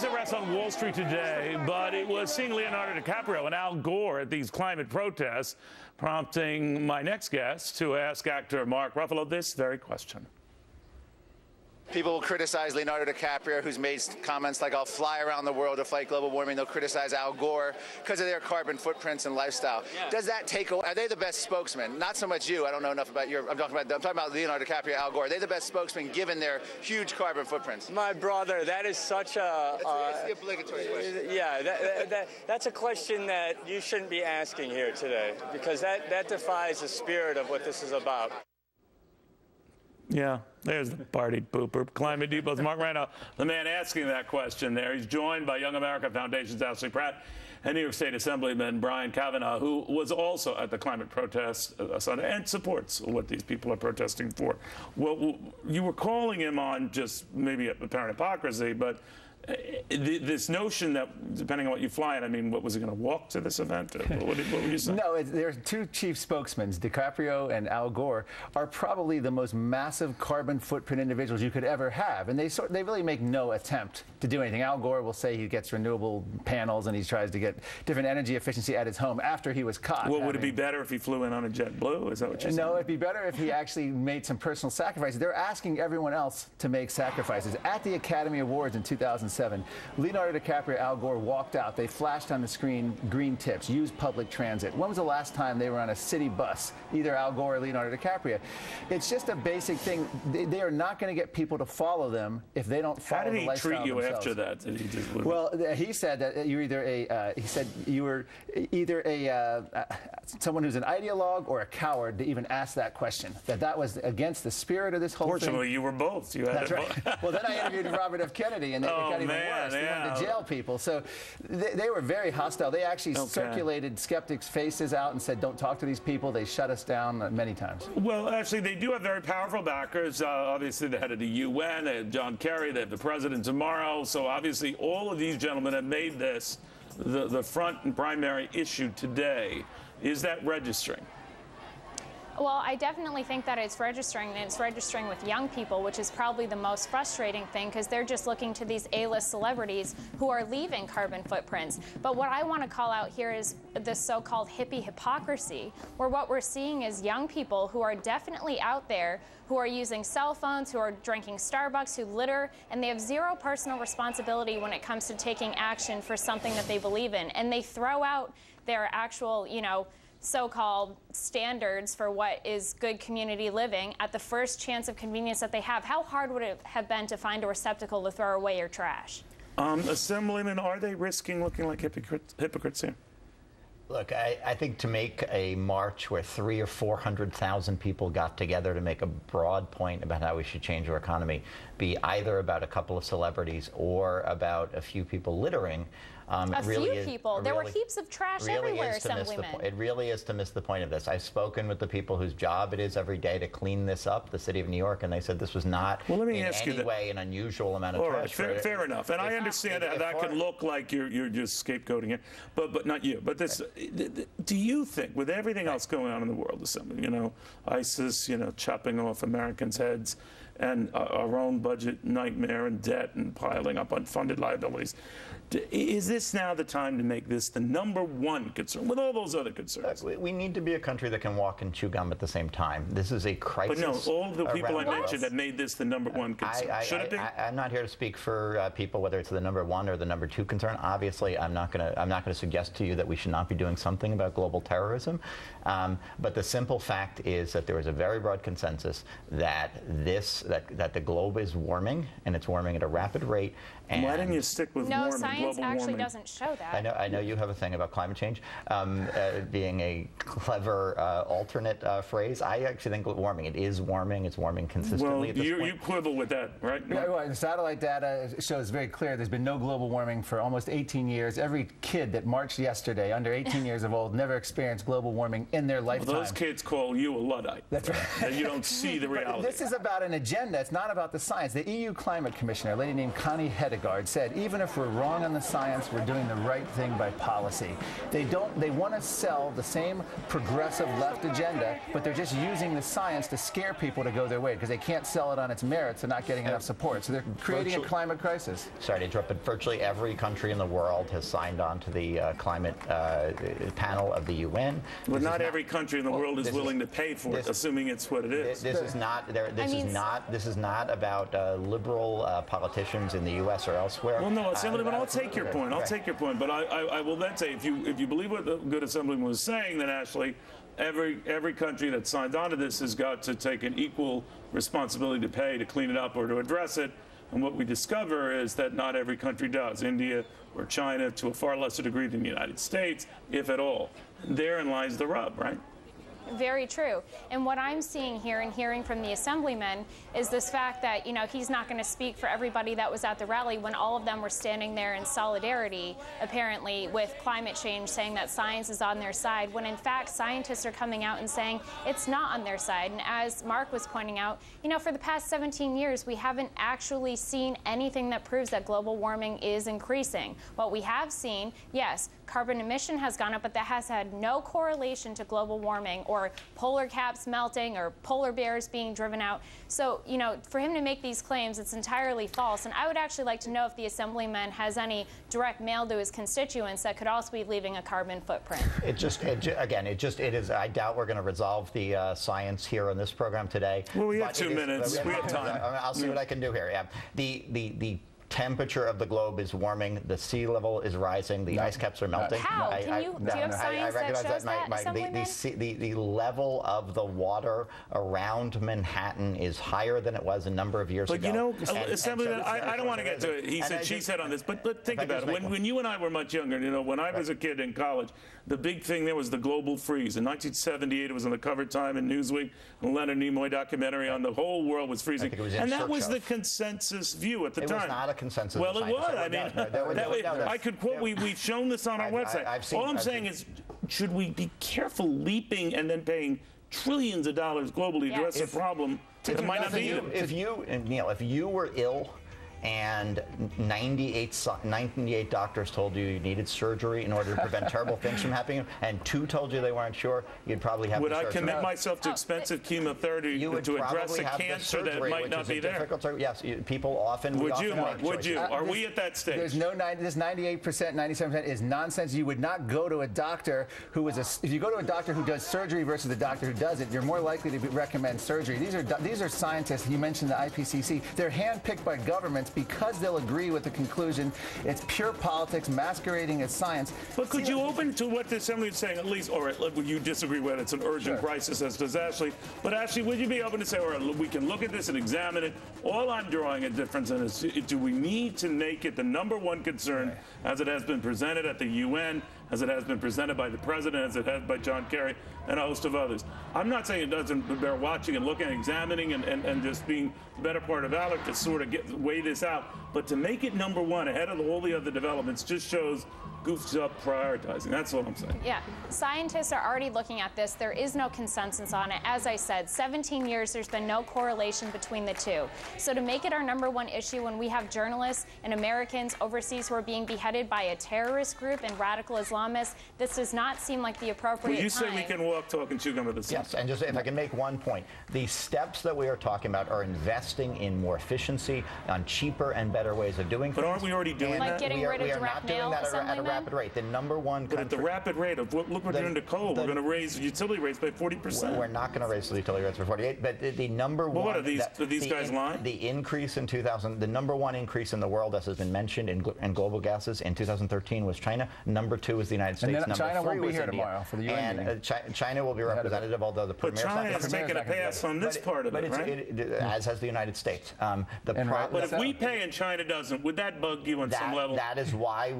biggest arrest on Wall Street today, but it was seeing Leonardo DiCaprio and Al Gore at these climate protests, prompting my next guest to ask actor Mark Ruffalo this very question. People will criticize Leonardo DiCaprio, who's made comments like, I'll fly around the world to fight global warming. They'll criticize Al Gore because of their carbon footprints and lifestyle. Yeah. Does that take away? Are they the best spokesman? Not so much you. I don't know enough about your. I'm talking about Leonardo DiCaprio, Al Gore. Are they the best spokesman given their huge carbon footprints? My brother, that is such a... It's the obligatory question. Yeah, that's a question that you shouldn't be asking here today, because that defies the spirit of what this is about. Yeah, there's the party pooper. Climate Depot's Mark Randall, the man asking that question there. He's joined by Young America Foundation's Ashley Pratt and New York State Assemblyman Brian Kavanaugh, who was also at the climate protests Sunday and supports what these people are protesting for. Well, you were calling him on just maybe apparent hypocrisy, but this notion that, depending on what you fly in, I mean, what was he going to walk to this event? What were you saying? No, there's two chief spokesmen, DiCaprio and Al Gore, are probably the most massive carbon footprint individuals you could ever have, and they really make no attempt to do anything. Al Gore will say he gets renewable panels and he tries to get different energy efficiency at his home after he was caught. Well, would it be better if he flew in on a JetBlue? Is that what you're saying? No, it'd be better if he actually made some personal sacrifices. They're asking everyone else to make sacrifices. At the Academy Awards in 2007, Leonardo DiCaprio, Al Gore walked out. They flashed on the screen green tips, used public transit. When was the last time they were on a city bus, either Al Gore or Leonardo DiCaprio? It's just a basic thing. They are not going to get people to follow them if they don't follow the lifestyle How did he treat you themselves. after that? Did he just well, he said that you're either someone who's an ideologue or a coward to even ask that question. That was against the spirit of this whole thing. Fortunately, you were both. You had That's right. Well, then I interviewed Robert F. Kennedy, and it got even worse. They wanted to jail people. So they were very hostile. They actually circulated skeptics' faces out and said, don't talk to these people. They shut us down many times. Well, actually, they do have very powerful backers. Obviously, the head of the UN, they have John Kerry, they have the president tomorrow. So obviously, all of these gentlemen have made this the front and primary issue today. Is that registering? Well, I definitely think that it's registering, and it's registering with young people, which is probably the most frustrating thing, because they're just looking to these A-list celebrities who are leaving carbon footprints. But what I want to call out here is the so-called hippie hypocrisy, where what we're seeing is young people who are definitely out there, who are using cell phones, who are drinking Starbucks, who litter, and they have zero personal responsibility when it comes to taking action for something that they believe in. And they throw out their actual, so-called standards for what is good community living at the first chance of convenience that they have. How hard would it have been to find a receptacle to throw away your trash? Assemblyman, are they risking looking like hypocrites here? Look, I think to make a march where 300,000 or 400,000 people got together to make a broad point about how we should change our economy be either about a couple of celebrities or about a few people littering. There were heaps of trash everywhere, Assemblyman. It really is to miss the point of this. I've spoken with the people whose job it is every day to clean this up, the city of New York, and they said this was not in any way an unusual amount of trash. All right, fair enough. And I understand that that can look like you're just scapegoating it, but not you. But this, do you think, with everything else going on in the world, ISIS, chopping off Americans' heads, and our own budget nightmare and debt and piling up unfunded liabilities, is this now the time to make this the #1 concern with all those other concerns? We need to be a country that can walk and chew gum at the same time. This is a crisis. But no, all the people I mentioned have made this the #1 concern. Should it be? I'm not here to speak for people whether it's the #1 or the #2 concern. Obviously, I'm not going to suggest to you that we should not be doing something about global terrorism. But the simple fact is that there is a very broad consensus that that the globe is warming, and it's warming at a rapid rate. And why didn't you stick with warming, science actually doesn't show that. I know you have a thing about climate change being a clever alternate phrase. I actually think warming. It is warming. It's warming consistently at this point. You quibble with that, right? Yeah, well, the satellite data shows very clear there's been no global warming for almost 18 years. Every kid that marched yesterday, under 18 years of old, never experienced global warming in their lifetime. Well, those kids call you a Luddite. That's right. And you don't see the reality. This is about an agenda. It's not about the science. The EU Climate Commissioner, a lady named Connie Hedegaard, said even if we're wrong on on the science. We're doing the right thing by policy. They want to sell the same progressive left agenda, but they're just using the science to scare people to go their way because they can't sell it on its merits. They're not getting enough support. So they're creating a climate crisis. Sorry to interrupt, but virtually every country in the world has signed on to the climate panel of the UN. But not every country in the world is willing to pay for it, assuming it's what it is. This is not about liberal politicians in the U.S. or elsewhere. Well, no, Assemblyman, I'll take your point. I'll take your point. But I will then say, if you believe what the good Assemblyman was saying, then actually every country that signed on to this has got to take an equal responsibility to pay to clean it up or to address it. And what we discover is that not every country does. India or China, to a far lesser degree than the United States, if at all. And therein lies the rub, right? Very true. And what I'm seeing here and hearing from the Assemblyman is this fact that, you know, he's not going to speak for everybody that was at the rally when all of them were standing there in solidarity, apparently, with climate change, saying that science is on their side, when in fact scientists are coming out and saying it's not on their side. And as Mark was pointing out, you know, for the past 17 years, we haven't actually seen anything that proves that global warming is increasing. What we have seen, yes, carbon emission has gone up, but that has had no correlation to global warming or polar caps melting or polar bears being driven out. So, you know, for him to make these claims, it's entirely false. And I would actually like to know if the Assemblyman has any direct mail to his constituents that could also be leaving a carbon footprint. I doubt we're going to resolve the science here on this program today. Well, we have 2 minutes. We have time. I'll see what I can do here. Yeah. The temperature of the globe is warming. The sea level is rising. The ice caps are melting. How? Do you have science that shows that, Assemblyman? The level of the water around Manhattan is higher than it was a number of years ago. But you know, Assemblyman, I don't want to get to it. He said, she said on this. But think about it. When you and I were much younger, you know, when I was a kid in college, the big thing there was the global freeze. In 1978, it was on the cover time in Newsweek, a Leonard Nimoy documentary on the whole world was freezing. And that was the consensus view at the time. It was not a consensus. Well, it was. I mean, I could quote, we've shown this on our website. All I'm saying is, should we be careful leaping and then paying trillions of dollars globally to address a problem that might not be you? If you were ill and 98 doctors told you needed surgery in order to prevent terrible things from happening, and 2 told you they weren't sure, you'd probably have Would the I surgery. commit myself to expensive chemotherapy to address a cancer that might not be there? Yes, people often. Would you, Mark? Would you? Are we at that stage? There's no this 98%, 97% is nonsense. You would not go to a doctor who is if you go to a doctor who does surgery versus a doctor who doesn't, you're more likely to recommend surgery. These are scientists. You mentioned the IPCC. They're handpicked by governments because they'll agree with the conclusion. It's pure politics masquerading as science. But could you open to what the Assembly is saying, at least, all right, would you disagree with it? It's an urgent crisis, as does Ashley. But Ashley, would you be open to say, all right, we can look at this and examine it? All I'm drawing a difference in is, do we need to make it the #1 concern, as it has been presented at the UN, as it has been presented by the President, as it has by John Kerry, and a host of others? I'm not saying it doesn't bear watching and looking, examining, and just being the better part of valor to sort of weigh this out. But to make it #1 ahead of all the other developments just shows goofed up prioritizing. That's all I'm saying. Yeah. Scientists are already looking at this. There is no consensus on it. As I said, 17 years, there's been no correlation between the two. So to make it our #1 issue when we have journalists and Americans overseas who are being beheaded by a terrorist group and radical Islamists, this does not seem like the appropriate time. You say time. we can walk, talk, and chew gum at the same time. Yes, and just if I can make one point. The steps that we are talking about are investing in more efficiency, on cheaper and better ways of doing things. But aren't we already doing that? Like getting rid of direct mail, we are not doing that at a rapid rate. The #1 country. But at the rapid rate of, look what we're doing to coal. We're going to raise utility rates by 40%. We're not going to raise the utility rates by 48%. But the #1. Well, what are these guys lying? The increase in 2000, the #1 increase in the world, as has been mentioned, in global gases in 2013 was China. #2 was the United States. And China won't be here India. tomorrow for the UN meeting. And China will be representative, although the But China has taken a pass on this part of it, right? As has the United States. But if we pay and China doesn't, would that bug you on some level? That is why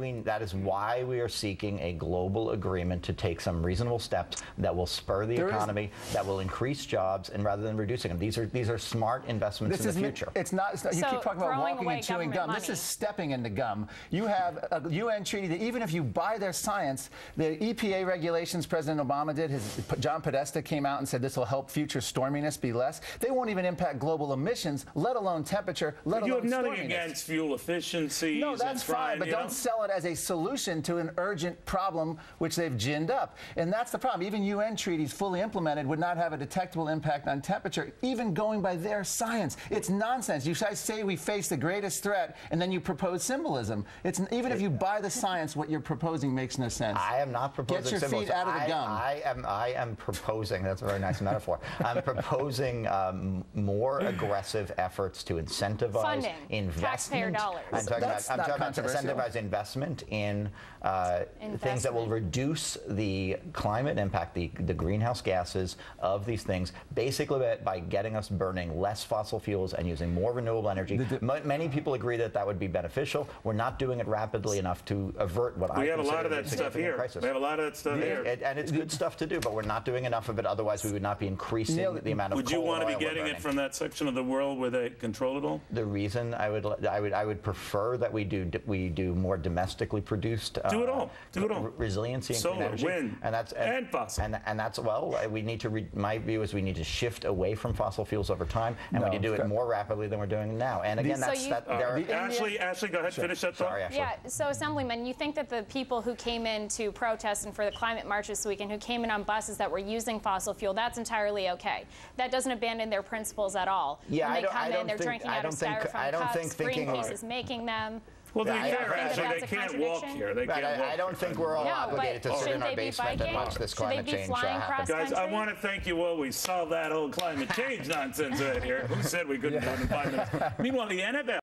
why we are seeking a global agreement to take some reasonable steps that will spur the economy, that will increase jobs, and rather than reducing them. These are smart investments in the future. It's not you keep talking about walking and chewing gum. This is stepping into gum. You have a UN treaty that even if you buy their science, the EPA regulations President Obama did, John Podesta came out and said this will help future storminess be less. They won't even impact global emissions, let alone temperature, let alone storminess. You have nothing against fuel efficiency. No, that's fine, but don't sell it as a solution to an urgent problem which they've ginned up. And that's the problem. Even UN treaties fully implemented would not have a detectable impact on temperature, even going by their science. It's nonsense. You guys say we face the greatest threat, and then you propose symbolism. Even if you buy the science, what you're proposing makes no sense. I am not proposing Get your symbolism. feet out of the gum. I am proposing, that's a very nice metaphor, I'm proposing more aggressive efforts to incentivize funding, investment. taxpayer dollars. I'm talking about incentivize investment in things that will reduce the climate impact, the greenhouse gases of these things, basically by getting us burning less fossil fuels and using more renewable energy. Many people agree that that would be beneficial. We're not doing it rapidly enough to avert what I consider to be a significant crisis. We have a lot of that stuff here. We have a lot of that stuff here. And it's good stuff to do, but we're not doing enough of it. Otherwise, we would not be increasing the amount of Would you want to be getting it from that section of the world where they control it all? The reason I would prefer that we do more domestically produced. Do it all. Do it all. Resiliency and solar, energy. wind, and fossil. And that's we need to. My view is we need to shift away from fossil fuels over time, and we need to do it more rapidly than we're doing now. And again, Ashley, go ahead. Sure. Finish that thought. Sorry, Ashley. Yeah. So, Assemblyman, you think that the people who came in to protest and for the climate march this weekend, who came in on buses that were using fossil fuel, that's entirely okay. That doesn't abandon their principles at all. Yeah, when they come in, they're drinking out of styrofoam cups. Greenpeace is making them. Well, to be fair, Ashley, they can't walk here. I don't think we're all obligated to sit in our basement and watch this climate change happen. Guys, I want to thank you all. We solved that whole climate change nonsense right here. Who said we couldn't do it in 5 minutes? Meanwhile, the NFL